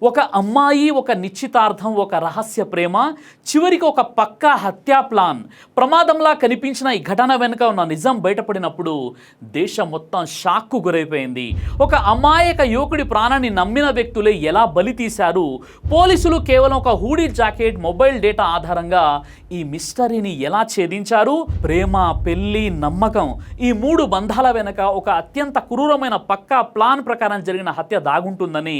ఒక అమ్మాయి, ఒక నిశ్చితార్థం, ఒక రహస్య ప్రేమ, చివరికి ఒక పక్కా హత్యా ప్లాన్. ప్రమాదంలా కనిపించిన ఈ ఘటన వెనుక ఉన్న నిజం బయటపడినప్పుడు దేశం మొత్తం షాక్కు గురైపోయింది. ఒక అమాయక యువకుడి ప్రాణాన్ని నమ్మిన వ్యక్తులే ఎలా బలి తీశారు? పోలీసులు కేవలం ఒక హూడీ జాకెట్, మొబైల్ డేటా ఆధారంగా ఈ మిస్టరీని ఎలా ఛేదించారు? ప్రేమ, పెళ్లి, నమ్మకం, ఈ మూడు బంధాల వెనుక ఒక అత్యంత క్రూరమైన పక్కా ప్లాన్ ప్రకారం జరిగిన హత్య దాగుంటుందని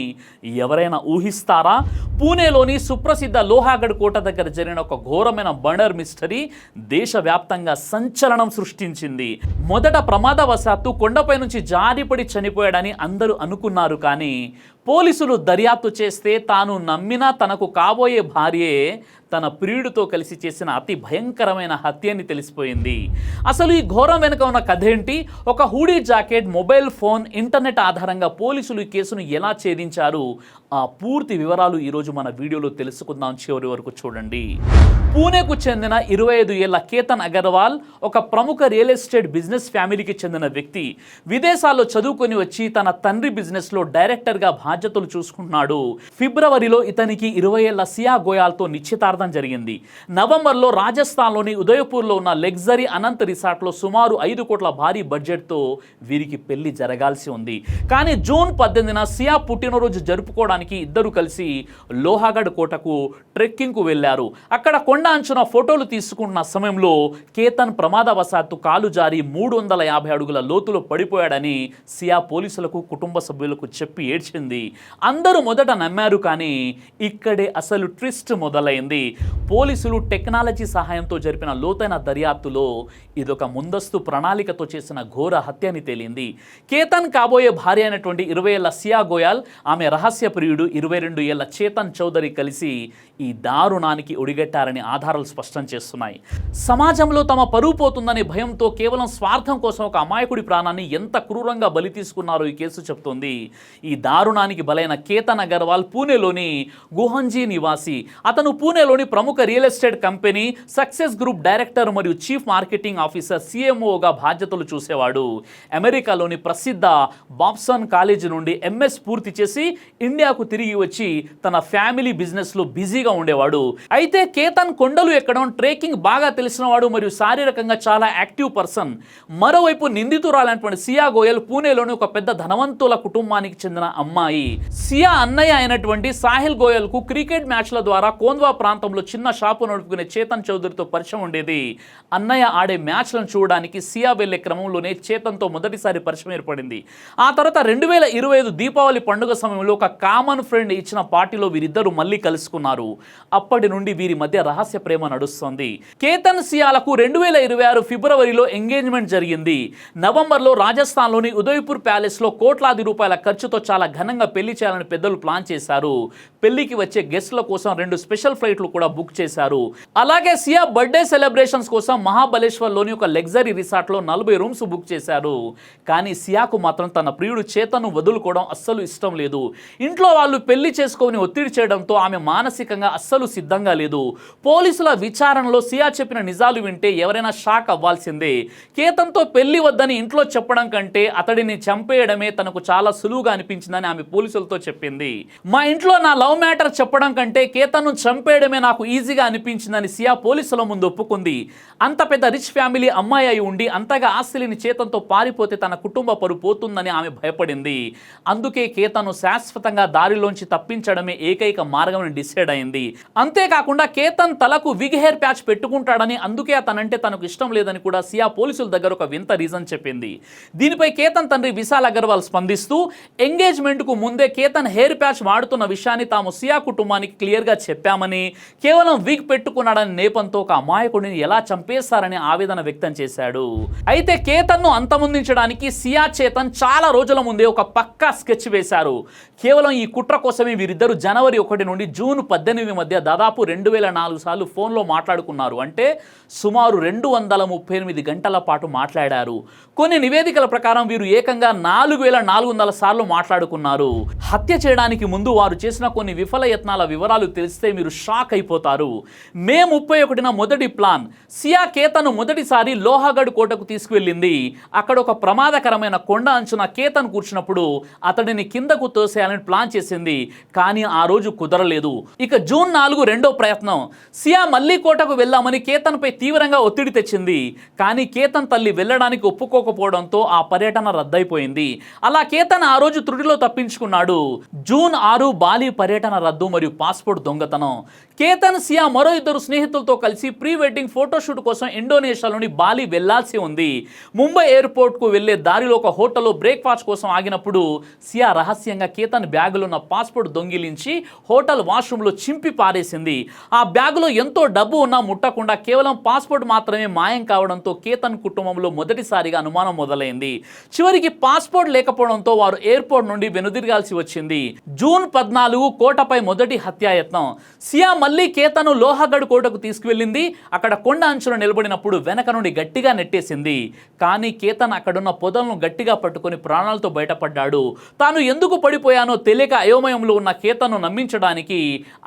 ఎవరైనా ఊహిస్తారా? పూణేలోని సుప్రసిద్ధ లోహాగఢ్ కోట దగ్గర జరిగిన ఒక ఘోరమైన మర్డర్ మిస్టరీ దేశవ్యాప్తంగా సంచలనం సృష్టించింది. మొదట ప్రమాదవశాత్తు కొండపై నుంచి జారిపడి చనిపోయాడని అందరూ అనుకున్నారు. కానీ పోలీసులు దర్యాప్తు చేస్తే తాను నమ్మిన తనకు కాబోయే భార్యే తన ప్రియుడితో కలిసి చేసిన అతి భయంకరమైన హత్య అని తెలిసిపోయింది. అసలు ఈ ఘోరం వెనుక ఉన్న కథ ఏంటి? ఒక hoodie jacket, mobile phone, internet ఆధారంగా పోలీసులు ఈ కేసును ఎలా ఛేదించారు? ఆ పూర్తి వివరాలు ఈరోజు మన వీడియోలో తెలుసుకుందాం. చివరి వరకు చూడండి. పూణేకు చెందిన 25 ఏళ్ల కేతన్ అగర్వాల్ ఒక ప్రముఖ రియల్ ఎస్టేట్ బిజినెస్ ఫ్యామిలీకి చెందిన వ్యక్తి. విదేశాల్లో చదువుకొని వచ్చి తన తండ్రి బిజినెస్లో డైరెక్టర్గా బాధ్యతలు చూసుకుంటున్నాడు. ఫిబ్రవరిలో ఇతనికి 20 ఏళ్ల సియా గోయల్తో నిశ్చితార్థం జరిగింది. నవంబర్లో రాజస్థాన్లోని ఉదయపూర్లో ఉన్న లగ్జరీ అనంత్ రిసార్ట్లో సుమారు 5 కోట్ల భారీ బడ్జెట్తో వీరికి పెళ్లి జరగాల్సి ఉంది. కానీ జూన్ 18న సియా పుట్టినరోజు జరుపుకోవడానికి ఇద్దరు కలిసి లోహాగఢ్ కోటకు ట్రెక్కింగ్కు వెళ్లారు. అక్కడ కొండ అంచున ఫోటోలు తీసుకున్న సమయంలో కేతన్ ప్రమాదవశాత్తు కాలు జారి 350 అడుగుల లోతులో పడిపోయాడని సియా పోలీసులకు, కుటుంబ సభ్యులకు చెప్పి ఏడ్చింది. అందరూ మొదట నమ్మారు. కానీ ఇక్కడే అసలు ట్విస్ట్ మొదలైంది. పోలీసులు టెక్నాలజీ సహాయంతో జరిపిన లోతైన దర్యాప్తులో ఇదొక ముందస్తు ప్రణాళికతో చేసిన ఘోర హత్య అని తేలింది. కేతన్ కాబోయే భార్య అయినటువంటి 20 ఏళ్ల సియా గోయల్, ఆమె రహస్య ప్రియుడు 22 ఏళ్ల చేతన్ చౌదరి కలిసి ఈ దారుణానికి ఒడిగట్టారని ఆధారాలు స్పష్టం చేస్తున్నాయి. సమాజంలో తమ పరువు పోతుందనే భయంతో కేవలం స్వార్థం కోసం ఒక అమాయకుడి ప్రాణాన్ని ఎంత క్రూరంగా బలి తీసుకున్నారో ఈ కేసు చెప్తోంది. ఈ దారుణానికి బలైన కేతన్ అగర్వాల్ పూణేలోని గుహంజీ నివాసి. అతను పూణేలోని ప్రముఖ real estate company success group director మరియు చీఫ్ మార్కెటింగ్ ఆఫీసర్ CMOగా బాధ్యతలు చూసేవాడు. అమెరికాలోని ప్రసిద్ధ బాబ్సన్ కాలేజీ నుండి MS పూర్తి చేసి ఇండియాకు తిరిగి వచ్చి తన ఫ్యామిలీ బిజినెస్లో బిజీగా ఉండేవాడు. అయితే కేతన్ కొండలు ఎక్కడం, ట్రెక్కింగ్ బాగా తెలిసినవాడు మరియు శారీరకంగా చాలా యాక్టివ్ పర్సన్. మరోవైపు నిందితురాలైనటువంటి సియా గోయల్ పూణేలోని ఒక పెద్ద ధనవంతుల కుటుంబానికి చెందిన అమ్మాయి. సియా అన్నయ్య అయినటువంటి సాహిల్ గోయల్కు క్రికెట్ మ్యాచ్ల ద్వారా కోంద్వా ప్రాంతంలో చిన్న షాపు నడుపుకునే చేతన్ చౌదరితో పరిచయం ఉండేది. అన్నయ్య ఆడే మ్యాచ్లను చూడడానికి సియా వెళ్లే క్రమంలోనే చేతన్తో మొదటిసారి పరిచయం ఏర్పడింది. ఆ తర్వాత 2025 దీపావళి పండుగ సమయంలో ఒక కామన్ ఫ్రెండ్ ఇచ్చిన పార్టీలో వీరిద్దరూ మళ్ళీ కలుసుకున్నారు. అప్పటి నుండి వీరి మధ్య రహస్య ప్రేమ నడుస్తుంది. కేతన్ సియాలకు 2026 ఫిబ్రవరిలో ఎంగేజ్మెంట్ జరిగింది. నవంబర్లో రాజస్థాన్లోని ఉదయపూర్ ప్యాలెస్లో కోట్లాది రూపాయల ఖర్చుతో చాలా ఘనంగా పెళ్లి చేయాలని పెద్దలు ప్లాన్ చేశారు. పెళ్లికి వచ్చే గెస్ట్ల కోసం 2 స్పెషల్ ఫ్లైట్లు కూడా బుక్ చేశారు. అలాగే సియా బర్త్డే సెలబ్రేషన్స్ కోసం మహాబలేశ్వర్లోని ఒక లగ్జరీ రిసార్ట్లో 40 రూమ్స్ బుక్ చేశారు. కానీ సియాకు మాత్రం తన ప్రియుడు చేతన్ను వదులుకోవడం అస్సలు ఇష్టం లేదు. ఇంట్లో వాళ్ళు పెళ్లి చేసుకొని ఒత్తిడి చేయడంతో ఆమె మానసికంగా అస్సలు సిద్ధంగా లేదు. పోలీసుల విచారణలో సియా చెప్పిన నిజాలు వింటే ఎవరైనా షాక్ అవ్వాల్సిందే. కేతన్తో పెళ్లి వద్దని ఇంట్లో చెప్పడం కంటే అతడిని చంపేయడమే తనకు చాలా సులువుగా అనిపించిందని ఆమె పోలీసులతో చెప్పింది. మా ఇంట్లో నా లవ్ మ్యాటర్ చెప్పడం కంటే కేతన్ను చంపేయడమే నాకు ఈజీగా అనిపించిందని సియా పోలీసుల ముందు ఒప్పుకుంది. అంత పెద్ద రిచ్ ఫ్యామిలీ అమ్మాయి అయి ఉండి అంతగా ఆస్తిని చేతన్తో పారిపోతే తన కుటుంబ పరువు పోతుందని ఆమె భయపడింది. అందుకే కేతన్ను శాశ్వతంగా దారిలోంచి తప్పించడమే ఏకైక మార్గం డిసైడ్ అయింది. అంతేకాకుండా కేతన్ తలకు విగ్ హెయిర్ ప్యాచ్ పెట్టుకుంటాడని, అందుకే అతనంటే తనకు ఇష్టం లేదని కూడా సియా పోలీసుల దగ్గర ఒక వింత రీజన్ చెప్పింది. దీనిపై కేతన్ తండ్రి విశాల్ అగర్వాల్ స్పందిస్తూ ఎంగేజ్మెంట్ కు ముందే కేతన్ హెయిర్ ప్యాచ్ వాడుతున్న విషయాన్ని తాము సియా కుటుంబానికి క్లియర్గా చెప్పామని, కేవలం విగ్ పెట్టుకున్నాడని నేపంతో ఒక అమాయకుడిని ఎలా చంపేస్తారని ఆవేదన వ్యక్తం చేశాడు. అయితే కేతన్ను అంతమొందించడానికి సియా, చేతన్ చాలా రోజుల ముందే ఒక పక్కా స్కెచ్ వేశారు. కేవలం ఈ కుట్ర కోసమే వీరిద్దరు జనవరి 1 నుండి జూన్ 18 మధ్య దాదాపు 2004 సార్లు ఫోన్లో మాట్లాడుకున్నారు. అంటే సుమారు 238 గంటల పాటు మాట్లాడారు. కొన్ని నివేదికల ప్రకారం వీరు ఏకంగా 4400 సార్లు మాట్లాడుకున్నారు. హత్య చేయడానికి ముందు వారు చేసిన కొన్ని కొన్ని విఫల యత్నాల వివరాలు తెలిస్తే మీరు షాక్ అయిపోతారు. మే 31న మొదటి ప్లాన్. సియా కేతను మొదటిసారి లోహగఢ్ కోటకు తీసుకువెళ్ళింది. అక్కడ ఒక ప్రమాదకరమైన కొండ అంచున కేతన్ కూర్చున్నప్పుడు అతడిని కిందకు తోసేయాలని ప్లాన్ చేసింది. కానీ ఆ రోజు కుదరలేదు. ఇక జూన్ 4 రెండో ప్రయత్నం. సియా మళ్ళీ కోటకు వెళ్దామని కేతన్పై తీవ్రంగా ఒత్తిడి తెచ్చింది. కానీ కేతన్ తల్లి వెళ్ళడానికి ఒప్పుకోకపోవడంతో ఆ పర్యటన రద్దయిపోయింది. అలా కేతన్ ఆ రోజు త్రుటిలో తప్పించుకున్నాడు. జూన్ 6 బాలి పర్యటన రద్దు మరియు పాస్పోర్ట్ దొంగతనం. కేతన్, సియా మరో ఇద్దరు స్నేహితులతో కలిసి ప్రీ వెడ్డింగ్ ఫోటోషూట్ కోసం ఇండోనేషియాలోని బాలి వెళ్లాల్సి ఉంది. ముంబై ఎయిర్పోర్ట్కు వెళ్లే దారిలో ఒక హోటల్లో బ్రేక్ఫాస్ట్ కోసం ఆగినప్పుడు సియా రహస్యంగా కేతన్ బ్యాగులో ఉన్న పాస్పోర్ట్ దొంగిలించి హోటల్ వాష్రూమ్లో చింపి పారేసింది. ఆ బ్యాగులో ఎంతో డబ్బు ఉన్నా ముట్టకుండా కేవలం పాస్పోర్ట్ మాత్రమే మాయం కావడంతో కేతన్ కుటుంబంలో మొదటిసారిగా అనుమానం మొదలైంది. చివరికి పాస్పోర్ట్ లేకపోవడంతో వారు ఎయిర్పోర్ట్ నుండి వెనుదిరగాల్సి వచ్చింది. జూన్ 14 కోటపై మొదటి హత్యాయత్నం. సియా మళ్ళీ కేతను లోహగఢ్ కోటకు తీసుకువెళ్ళింది. అక్కడ కొండ అంచున నిలబడినప్పుడు వెనక నుండి గట్టిగా నెట్టేసింది. కానీ కేతన్ అక్కడున్న పొదలను గట్టిగా పట్టుకొని ప్రాణాలతో బయటపడ్డాడు. తాను ఎందుకు పడిపోయానో తెలియక అయోమయంలో ఉన్న కేతన్ను నమ్మించడానికి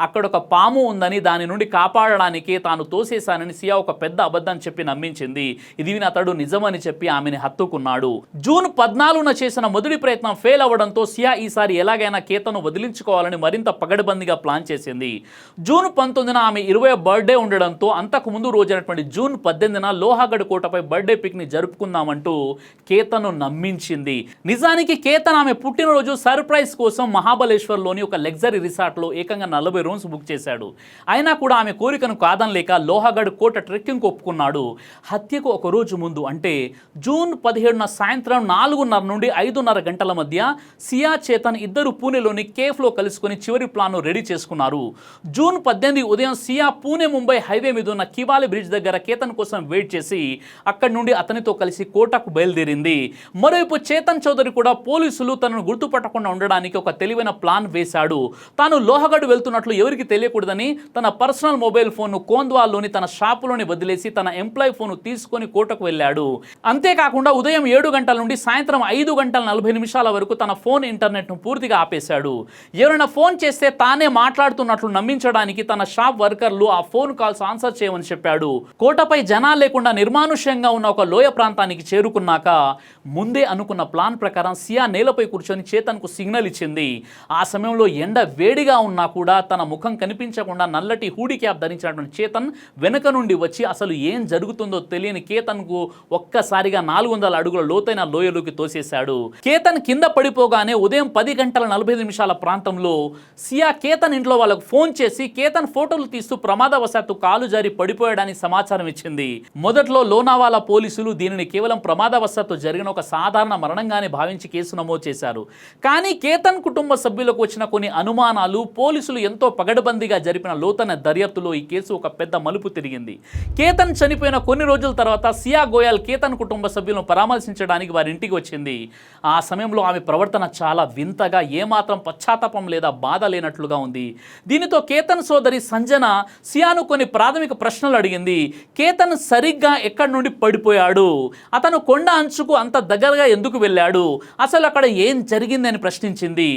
అక్కడొక పాము ఉందని, దాని నుండి కాపాడడానికి తాను తోసేశానని సియా ఒక పెద్ద అబద్ధం చెప్పి నమ్మించింది. ఇది విని అతడు నిజమని చెప్పి ఆమెని హత్తుకున్నాడు. జూన్ 14న చేసిన మొదటి ప్రయత్నం ఫెయిల్ అవ్వడంతో సియా ఈసారి ఎలాగైనా కేతను వదిలించుకోవాలని మరింత పగడబందిగా ప్లాన్ చేసింది. జూన్ 19న ఆమె 20వ బర్త్డే ఉండడంతో అంతకు ముందు రోజైనటువంటి జూన్ 18న లోహగఢ్ కోటపై బర్త్డే పిక్ని జరుపుకుందామంటూ కేతను నమ్మించింది. నిజానికి కేతన్ ఆమె పుట్టినరోజు సర్ప్రైజ్ కోసం మహాబలేశ్వర్లోని ఒక లగ్జరీ రిసార్ట్లో ఏకంగా 40 రూమ్స్ బుక్ చేశాడు. అయినా కూడా ఆమె కోరికను కాదనలేక లోహగఢ్ కోట ట్రెక్కింగ్కు ఒప్పుకున్నాడు. హత్యకు ఒక రోజు ముందు అంటే జూన్ 17న సాయంత్రం 4:30 నుండి 5:30 గంటల మధ్య సియా, చేతన్ ఇద్దరు పూణేలోని కేఫ్లో కలుసుకొని చివరి ప్లాన్ను రెడీ చేసుకున్నారు. జూన్ 18 ఉదయం సియా పూణే ముంబై హైవే మీద ఉన్న కివాలి బ్రిడ్జ్ దగ్గర కేతన్ కోసం వెయిట్ చేసి అక్కడి నుండి అతనితో కలిసి కోటకు బయలుదేరింది. మరోవైపు చేతన్ చౌదరి కూడా పోలీసులు తనను గుర్తుపట్టకుండా ఉండడానికి ఒక తెలివైన ప్లాన్ వేశాడు. తాను లోహగఢ్ వెళ్తున్నట్లు ఎవరికి తెలియకూడదని తన పర్సనల్ మొబైల్ ఫోన్ను కోంద్వాల్లోని తన షాపులోని వదిలేసి తన ఎంప్లాయ్ ఫోన్ తీసుకొని కోటకు వెళ్ళాడు. అంతేకాకుండా ఉదయం 7 గంటల నుండి సాయంత్రం 5:40 వరకు తన ఫోన్ ఇంటర్నెట్ను పూర్తిగా ఆపేశాడు. ఎవరైనా ఫోన్ చేస్తే తానే మాట్లాడుతున్నట్లు నమ్మించడానికి తన షాప్ వర్కర్లు ఆ ఫోన్ కాల్స్ ఆన్సర్ చేయమని చెప్పాడు. కోటపై జనాలు లేకుండా నిర్మానుష్యంగా ఉన్న ఒక లోయ ప్రాంతానికి చేరుకున్నాక ముందే అనుకున్న ప్లాన్ ప్రకారం సియా నేలపై కూర్చొని చేతన్కు సిగ్నల్ ఇచ్చింది. ఆ సమయంలో ఎండ వేడిగా ఉన్నా కూడా తన ముఖం కనిపించకుండా నల్లటి హూడీ క్యాప్ ధరించినటువంటి చేతన్ వెనుక నుండి వచ్చి అసలు ఏం జరుగుతుందో తెలియని కేతన్కు ఒక్కసారిగా 400 అడుగుల లోతైన లోయలోకి తోసేశాడు. కేతన్ కింద పడిపోగానే ఉదయం 10:45 ప్రాంతంలో సియా కేతన్ ఇంట్లో వాళ్ళకు ఫోన్ చేసి కేతన్ ఫోటోలు తీస్తూ ప్రమాదవశాత్తు కాలు జారి పడిపోయాడని సమాచారం ఇచ్చింది. మొదట్లో లోనావాలా పోలీసులు దీనిని కేవలం ప్రమాదవశాత్తు జరిగిన ఒక సాధారణ మరణంగానే భావించి కేసు నమోదు చేశారు. కానీ కేతన్ కుటుంబ సభ్యులకు వచ్చిన కొన్ని అనుమానాలు, పోలీసులు ఎంతో పగడబందీగా జరిపిన లోతైన దర్యాప్తులో ఈ కేసు ఒక పెద్ద మలుపు తిరిగింది. కేతన్ చనిపోయిన కొన్ని రోజుల తర్వాత సియా గోయల్ కేతన్ కుటుంబ సభ్యులను పరామర్శించడానికి వారి ఇంటికి వచ్చింది. ఆ సమయంలో ఆమె ప్రవర్తన చాలా వింతగా, ఏమాత్రం పశ్చాత్తాపం లేదా బాధ లేనట్లుగా ఉంది. దీనితో కేతన్ సోదరి సంజన సియాను కొన్ని ప్రాథమిక ప్రశ్నలు అడిగింది. కేతన్ సరిగ్గా ఎక్కడి నుండి పడిపోయాడు? అతను కొండ అంచుకు అంత దగ్గరగా ఎందుకు వెళ్ళాడు? అసలు అక్కడ ఏం జరిగిందని ప్రశ్నించింది.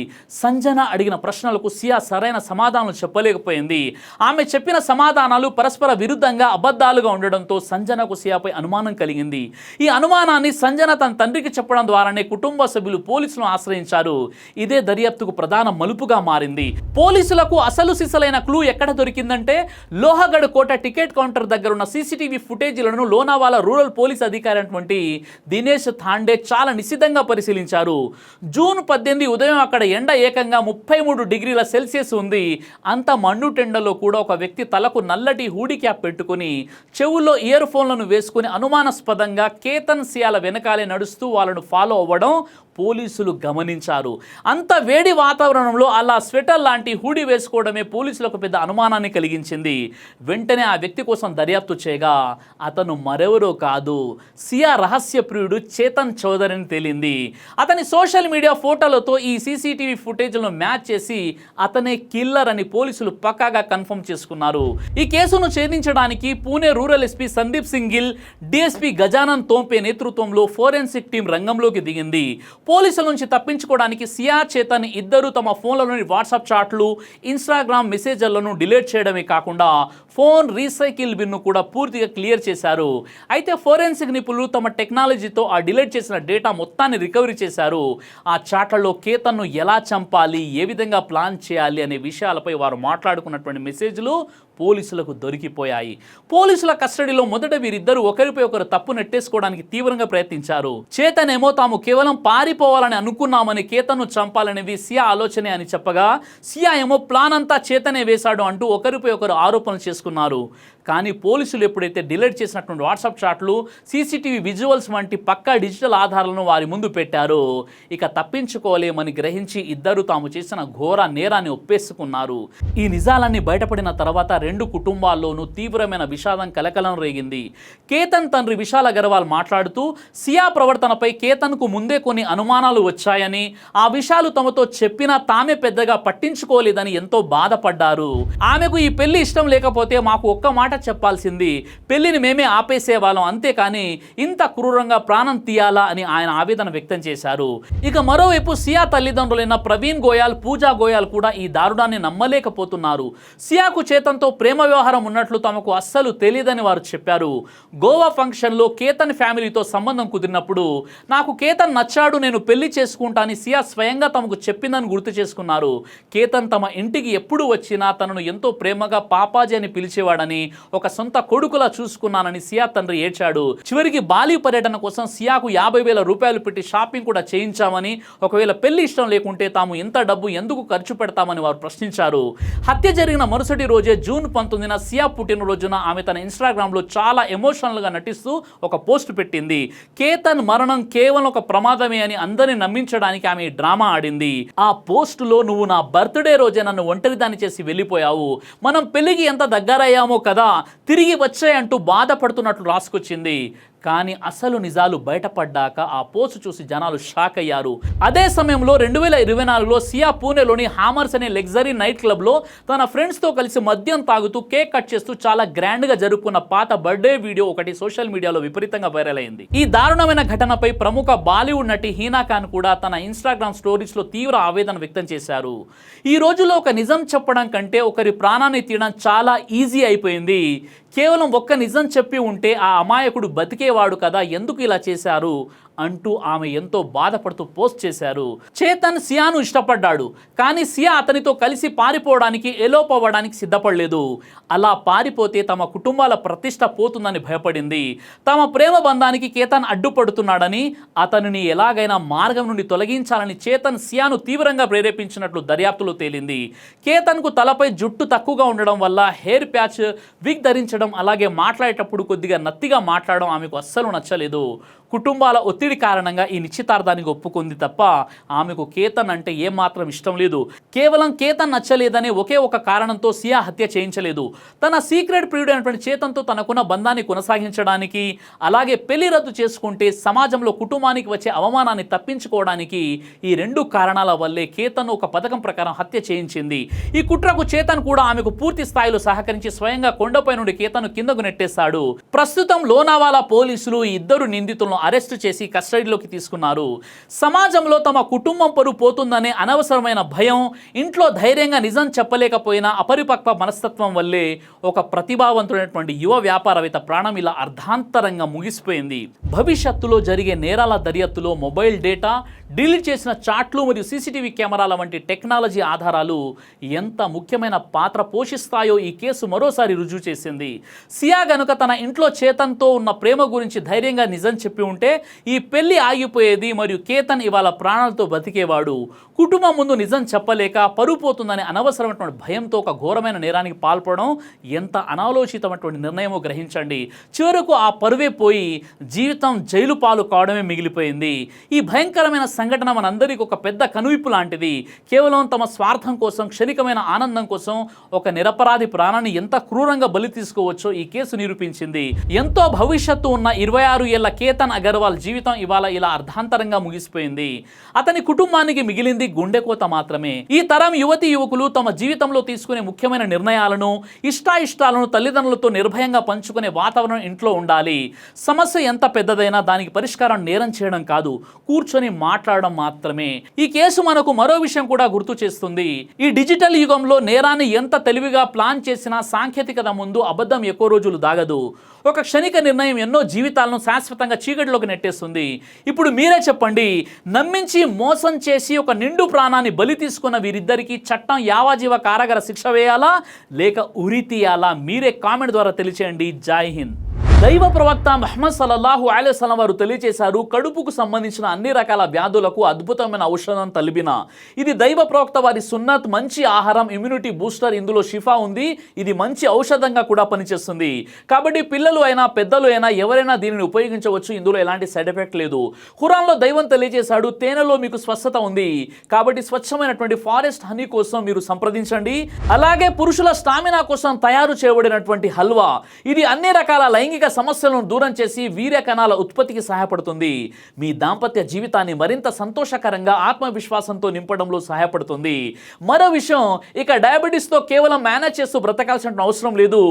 సంజన అడిగిన ప్రశ్నలకు సియా సరైన సమాధానాలు చెప్పలేకపోయింది. ఆమె చెప్పిన సమాధానాలు పరస్పర విరుద్ధంగా, అబద్ధాలుగా ఉండడంతో సంజనకు సియాపై అనుమానం కలిగింది. ఈ అనుమానాన్ని సంజన తన తండ్రికి చెప్పడం ద్వారానే కుటుంబ సభ్యులు పోలీసులను ఆశ్రయించారు. ఇదే దర్యాప్తుకు ప్రధాన మలుపుగా మారింది. పోలీసులకు అసలు సిసలైన క్లూ ఎక్కడ దొరికిందంటే లోహగఢ్ కోట టికెట్ కౌంటర్ దగ్గర ఉన్న సీసీటీవీ ఫుటేజీలను లోనావాలా రూరల్ పోలీస్ అధికారి అయినటువంటి దినేష్ థాండే చాలా నిశితంగా పరిశీలించారు. జూన్ 18 ఉదయం అక్కడ ఎండ ఏకంగా 33 డిగ్రీల సెల్సియస్ ఉంది. అంత మండుటెండలో కూడా ఒక వ్యక్తి తలకు నల్లటి హూడీ క్యాప్ పెట్టుకుని చెవుల్లో ఇయర్ ఫోన్లను వేసుకుని అనుమానాస్పదంగా కేతన్ సియాల వెనకాలే నడుస్తూ వాళ్ళను ఫాలో అవ్వడం పోలీసులు గమనించారు. అంత వేడి వాతావరణంలో అలా స్వెటర్ లాంటి హూడీ వేసుకోవడమే పోలీసులకు పెద్ద అనుమానాన్ని కలిగించింది. వెంటనే ఆ వ్యక్తి కోసం దర్యాప్తు చేయగా అతను మరెవరో కాదు, సియా రహస్య ప్రియుడు చేతన్ చౌదరి అని తేలింది. అతని సోషల్ మీడియా ఫోటోలతో ఈ సీసీటీవీ ఫుటేజ్లను మ్యాచ్ చేసి అతనే కిల్లర్ అని పోలీసులు పక్కాగా కన్ఫర్మ్ చేసుకున్నారు. ఈ కేసును ఛేదించడానికి Pune rural SP Sandeep Singh Gill, DSP Gajanan Tompe నేతృత్వంలో ఫోరెన్సిక్ టీం రంగంలోకి దిగింది. పోలీసుల నుంచి తప్పించుకోవడానికి సియా, చేతన్ ఇద్దరు తమ ఫోన్లలోని వాట్సాప్ చాట్లు, ఇన్స్టాగ్రామ్ మెసేజ్లను డిలీట్ చేయడమే కాకుండా ఫోన్ రీసైకిల్ బిన్ను కూడా పూర్తిగా క్లియర్ చేశారు. అయితే ఫోరెన్సిక్ నిపుణులు తమ టెక్నాలజీతో ఆ డిలీట్ చేసిన డేటా మొత్తాన్ని రికవరీ చేశారు. ఆ చాట్లలో కేతన్ను ఎలా చంపాలి, ఏ విధంగా ప్లాన్ చేయాలి అనే విషయాలపై వారు మాట్లాడుకున్నటువంటి మెసేజ్లు పోలీసులకు దొరికిపోయాయి. పోలీసుల కస్టడీలో మొదట వీరిద్దరూ ఒకరిపై ఒకరు తప్పు నెట్టేసుకోవడానికి తీవ్రంగా ప్రయత్నించారు. చేతన్ ఏమో తాము కేవలం పారిపోవాలని అనుకున్నామని, కేతన్ను చంపాలనేది సియా ఆలోచనే అని చెప్పగా, సియా ఏమో ప్లాన్ అంతా చేతనే వేశాడు అంటూ ఒకరిపై ఒకరు ఆరోపణలు చేసుకున్నారు. కానీ పోలీసులు ఎప్పుడైతే డిలీట్ చేసినటువంటి వాట్సాప్ చాట్లు, సీసీటీవీ విజువల్స్ వంటి పక్కా డిజిటల్ ఆధారాలను వారి ముందు పెట్టారో ఇక తప్పించుకోలేమని గ్రహించి ఇద్దరు తాము చేసిన ఘోర నేరాన్ని ఒప్పేసుకున్నారు. ఈ నిజాలన్నీ బయటపడిన తర్వాత రెండు కుటుంబాల్లోనూ తీవ్రమైన విషాదం కలకలం రేగింది. కేతన్ తండ్రి విశాల్ అగర్వాల్ మాట్లాడుతూ సియా ప్రవర్తనపై కేతన్కు ముందే కొన్ని అనుమానాలు వచ్చాయని, ఆ విషయాలు తమతో చెప్పినా తామే పెద్దగా పట్టించుకోలేదని ఎంతో బాధపడ్డారు. ఆమెకు ఈ పెళ్లి ఇష్టం లేకపోతే మాకు ఒక్క మాట చెప్పాల్సింది, పెళ్లిని మేమే ఆపేసేవాళ్ళం, అంతేకాని ఇంత క్రూరంగా ప్రాణం తీయాలా అని ఆయన ఆవేదన వ్యక్తం చేశారు. ఇక మరోవైపు సియా తల్లిదండ్రులైన ప్రవీణ్ గోయల్, పూజా గోయల్ కూడా ఈ దారుణాన్ని నమ్మలేకపోతున్నారు. సియాకు చేతన్తో ప్రేమ వ్యవహారం ఉన్నట్లు తమకు అస్సలు తెలియదని వారు చెప్పారు. గోవా ఫంక్షన్లో కేతన్ ఫ్యామిలీతో సంబంధం కుదిరినప్పుడు నాకు కేతన్ నచ్చాడు, నేను పెళ్లి చేసుకుంటానని సియా స్వయంగా తమకు చెప్పిందని గుర్తు చేసుకున్నారు. కేతన్ తమ ఇంటికి ఎప్పుడు వచ్చినా తనను ఎంతో ప్రేమగా పాపాజీ అని పిలిచేవాడని, ఒక సొంత కొడుకులా చూసుకున్నానని సియా తండ్రి ఏడ్చాడు. చివరికి బాలి పర్యటన కోసం సియాకు 50,000 రూపాయలు పెట్టి షాపింగ్ కూడా చేయించామని, ఒకవేళ పెళ్లి ఇష్టం లేకుంటే తాము ఎంత డబ్బు ఎందుకు ఖర్చు పెడతామని వారు ప్రశ్నించారు. హత్య జరిగిన మరుసటి రోజే జూన్ 19న సియా పుట్టినరోజున ఆమె తన ఇన్స్టాగ్రామ్లో చాలా ఎమోషనల్గా నటిస్తూ ఒక పోస్ట్ పెట్టింది. కేతన్ మరణం కేవలం ఒక ప్రమాదమే అని అందరిని నమ్మించడానికి ఆమె డ్రామా ఆడింది. ఆ పోస్టులో నువ్వు నా బర్త్డే రోజే నన్ను ఒంటరిదాన్ని చేసి వెళ్ళిపోయావు, మనం పెళ్లికి ఎంత దగ్గరయ్యామో కదా, తిరిగి వచ్చాయంటూ బాధపడుతున్నట్లు రాసుకొచ్చింది. కానీ అసలు నిజాలు బయటపడ్డాక ఆ పోస్ట్ చూసి జనాలు షాక్ అయ్యారు. అదే సమయంలో 2024లో సియా పూణేలోని హామర్స్ అనే లగ్జరీ నైట్ క్లబ్లో తన ఫ్రెండ్స్తో కలిసి మద్యం తాగుతూ కేక్ కట్ చేస్తూ చాలా గ్రాండ్గా జరుపుకున్న పాత బర్త్డే వీడియో ఒకటి సోషల్ మీడియాలో విపరీతంగా వైరల్ అయింది. ఈ దారుణమైన ఘటనపై ప్రముఖ బాలీవుడ్ నటి హీనా ఖాన్ కూడా తన ఇన్స్టాగ్రామ్ స్టోరీస్లో తీవ్ర ఆవేదన వ్యక్తం చేశారు. ఈ రోజుల్లో ఒక నిజం చెప్పడం కంటే ఒకరి ప్రాణాన్ని తీయడం చాలా ఈజీ అయిపోయింది. కేవలం ఒక్క నిజం చెప్పి ఉంటే ఆ అమాయకుడు బతికేవాడు కదా, ఎందుకు ఇలా చేశారు అంటూ ఆమె ఎంతో బాధపడుతూ పోస్ట్ చేశారు. చేతన్ సియాను ఇష్టపడ్డాడు, కానీ సియా అతనితో కలిసి పారిపోవడానికి, ఎలోప్ అవ్వడానికి సిద్ధపడలేదు. అలా పారిపోతే తమ కుటుంబాల ప్రతిష్ట పోతుందని భయపడింది. తమ ప్రేమ బంధానికి కేతన్ అడ్డుపడుతున్నాడని, అతనిని ఎలాగైనా మార్గం నుండి తొలగించాలని చేతన్ సియాను తీవ్రంగా ప్రేరేపించినట్లు దర్యాప్తులో తేలింది. కేతన్కు తలపై జుట్టు తక్కువగా ఉండడం వల్ల హెయిర్ ప్యాచ్, విగ్ ధరించడం, అలాగే మాట్లాడేటప్పుడు కొద్దిగా నత్తిగా మాట్లాడడం ఆమెకు అస్సలు నచ్చలేదు. కుటుంబాల ఒత్తిడి కారణంగా ఈ నిశ్చితార్థానికి ఒప్పుకుంది తప్ప ఆమెకు కేతన్ అంటే ఏమాత్రం ఇష్టం లేదు. కేవలం కేతన్ నచ్చలేదనే ఒకే ఒక కారణంతో సియా హత్య చేయించలేదు. తన సీక్రెట్ ప్రియుడు అయినటువంటి చేతన్తో తనకున్న బంధాన్ని కొనసాగించడానికి, అలాగే పెళ్లి రద్దు చేసుకుంటే సమాజంలో కుటుంబానికి వచ్చే అవమానాన్ని తప్పించుకోవడానికి ఈ రెండు కారణాల వల్లే కేతన్ ఒక పథకం ప్రకారం హత్య చేయించింది. ఈ కుట్రకు చేతన్ కూడా ఆమెకు పూర్తి స్థాయిలో సహకరించి స్వయంగా కొండపై నుండి కేతన్ కిందకు నెట్టేశాడు. ప్రస్తుతం లోనావాలా పోలీసులు ఈ ఇద్దరు నిందితులను అరెస్ట్ చేసి కస్టడీలోకి తీసుకున్నారు. సమాజంలో తమ కుటుంబం పరువు పోతుందనే అనవసరమైన భయం, ఇంట్లో ధైర్యంగా నిజం చెప్పలేకపోయినా అపరిపక్వ మనస్తత్వం వల్లే ఒక ప్రతిభావంతుడైనటువంటి యువ వ్యాపారవేత్త ప్రాణం ఇలా అర్ధాంతరంగా ముగిసిపోయింది. భవిష్యత్తులో జరిగే నేరాల దర్యాప్తులో మొబైల్ డేటా, డిలీట్ చేసిన చాట్లు మరియు సీసీటీవీ కెమెరాల వంటి టెక్నాలజీ ఆధారాలు ఎంత ముఖ్యమైన పాత్ర పోషిస్తాయో ఈ కేసు మరోసారి రుజువు చేసింది. సియా గనుక తన ఇంట్లో చేతన్తో ఉన్న ప్రేమ గురించి ధైర్యంగా నిజం చెప్పి ఉంటే ఈ పెళ్లి ఆగిపోయేది మరియు కేతన్ ఇవాళ ప్రాణాలతో బతికేవాడు. కుటుంబం ముందు నిజం చెప్పలేక పరువు పోతుందనే అనవసరమైనటువంటి భయంతో ఒక ఘోరమైన నేరానికి పాల్పడడం ఎంత అనాలోచితమైనటువంటి నిర్ణయమో గ్రహించండి. చివరకు ఆ పరువే పోయి జీవితం జైలు పాలు కావడమే మిగిలిపోయింది. ఈ భయంకరమైన సంఘటన మనందరికీ ఒక పెద్ద కనువిప్పు లాంటిది. కేవలం తమ స్వార్థం కోసం, క్షణికమైన ఆనందం కోసం ఒక నిరపరాధి ప్రాణాన్ని ఎంత క్రూరంగా బలి తీసుకోవచ్చో ఈ కేసు నిరూపించింది. ఎంతో భవిష్యత్తు ఉన్న 26 ఏళ్ల కేతన్ అగర్వాల్ జీవితం ఇవాళ ఇలా అర్ధాంతరంగా ముగిసిపోయింది. అతని కుటుంబానికి మిగిలింది గుండెకోత మాత్రమే. ఈ తరం యువతి యువకులు తమ జీవితంలో తీసుకునే ముఖ్యమైన నిర్ణయాలను, ఇష్టాయిష్టాలను తల్లిదండ్రులతో నిర్భయంగా పంచుకునే వాతావరణం ఇంట్లో ఉండాలి. సమస్య ఎంత పెద్దదైనా దానికి పరిష్కారం నేరం చేయడం కాదు, కూర్చొని మాట్లాడడం మాత్రమే. ఈ కేసు మనకు మరో విషయం కూడా గుర్తు చేస్తుంది. ఈ డిజిటల్ యుగంలో నేరాన్ని ఎంత తెలివిగా ప్లాన్ చేసినా సాంకేతికత ముందు అబద్ధం ఎక్కువ రోజులు దాగదు. ఒక క్షణిక నిర్ణయం ఎన్నో జీవితాలను శాశ్వతంగా చీకటిలోకి నెట్టేస్తుంది. ఇప్పుడు మీరే చెప్పండి, నమ్మించి మోసం చేసి ఒక నిండు ప్రాణాన్ని బలి తీసుకున్న వీరిద్దరికీ చట్టం యావజీవ కారాగార శిక్ష వేయాలా లేక ఉరి తీయాలా? మీరే కామెంట్ ద్వారా తెలియచేయండి. జై హింద్. దైవ ప్రవక్త ముహమ్మద్ సల్లల్లాహు అలైహి వసల్లం వారు తెలియజేశారు, కడుపుకు సంబంధించిన అన్ని రకాల వ్యాధులకు అద్భుతమైన ఔషధం తలిబిన. ఇది దైవ ప్రవక్త వారి సున్నత్, మంచి ఆహారం, ఇమ్యూనిటీ బూస్టర్. ఇందులో షిఫా ఉంది. ఇది మంచి ఔషధంగా కూడా పనిచేస్తుంది. కాబట్టి పిల్లలు అయినా పెద్దలు అయినా ఎవరైనా దీనిని ఉపయోగించవచ్చు. ఇందులో ఎలాంటి సైడ్ ఎఫెక్ట్ లేదు. ఖురాన్లో దైవం తెలియజేశాడు, తేనెలో మీకు స్వస్థత ఉంది. కాబట్టి స్వచ్ఛమైనటువంటి ఫారెస్ట్ హనీ కోసం మీరు సంప్రదించండి. అలాగే పురుషుల స్టామినా కోసం తయారు చేయబడినటువంటి హల్వా, ఇది అన్ని రకాల లైంగిక సమస్యలను దూరం చేసి వీర్య కణాల ఉత్పత్తికి సహాయపడుతుంది. మీ దాంపత్య జీవితాన్ని మరింత సంతోషకరంగా, ఆత్మవిశ్వాసంతో నింపడంలో సహాయపడుతుంది. మరో విషయం, ఇక డయాబెటీస్తో కేవలం మేనేజ్ చేస్తూ బ్రతకాల్సిన అవసరం లేదు.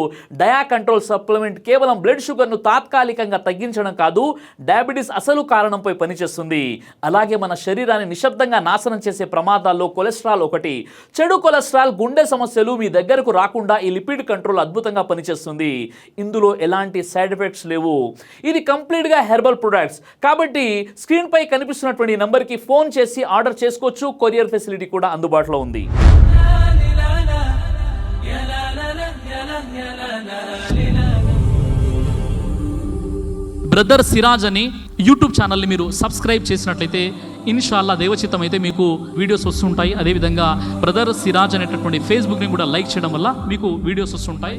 డయా కంట్రోల్ సప్లిమెంట్ కేవలం బ్లడ్ షుగర్ను తాత్కాలికంగా తగ్గించడం కాదు, డయాబెటీస్ అసలు కారణంపై పనిచేస్తుంది. అలాగే మన శరీరాన్ని నిశ్శబ్దంగా నాశనం చేసే ప్రమాదాల్లో కొలెస్ట్రాల్ ఒకటి. చెడు కొలెస్ట్రాల్, గుండె సమస్యలు మీ దగ్గరకు రాకుండా ఈ లిపిడ్ కంట్రోల్ అద్భుతంగా పనిచేస్తుంది. ఇందులో ఎలాంటి సైడ్ ఎఫెక్ట్స్ లేవు. ఇది కంప్లీట్గా హెర్బల్ ప్రొడక్ట్స్. కాబట్టి స్క్రీన్ పై కనిపిస్తున్నటువంటి నంబర్కి ఫోన్ చేసి ఆర్డర్ చేసుకోవచ్చు. కొరియర్ ఫెసిలిటీ కూడా అందుబాటులో ఉంది. బ్రదర్ సిరాజ్ అని యూట్యూబ్ ఛానల్ని మీరు సబ్స్క్రైబ్ చేసినట్లయితే ఇన్షాల్లా దేవచిత్తం అయితే మీకు వీడియోస్ వస్తుంటాయి. అదేవిధంగా బ్రదర్ సిరాజ్ అనేటటువంటి ఫేస్బుక్ని కూడా లైక్ చేయడం వల్ల మీకు వీడియోస్ వస్తుంటాయి.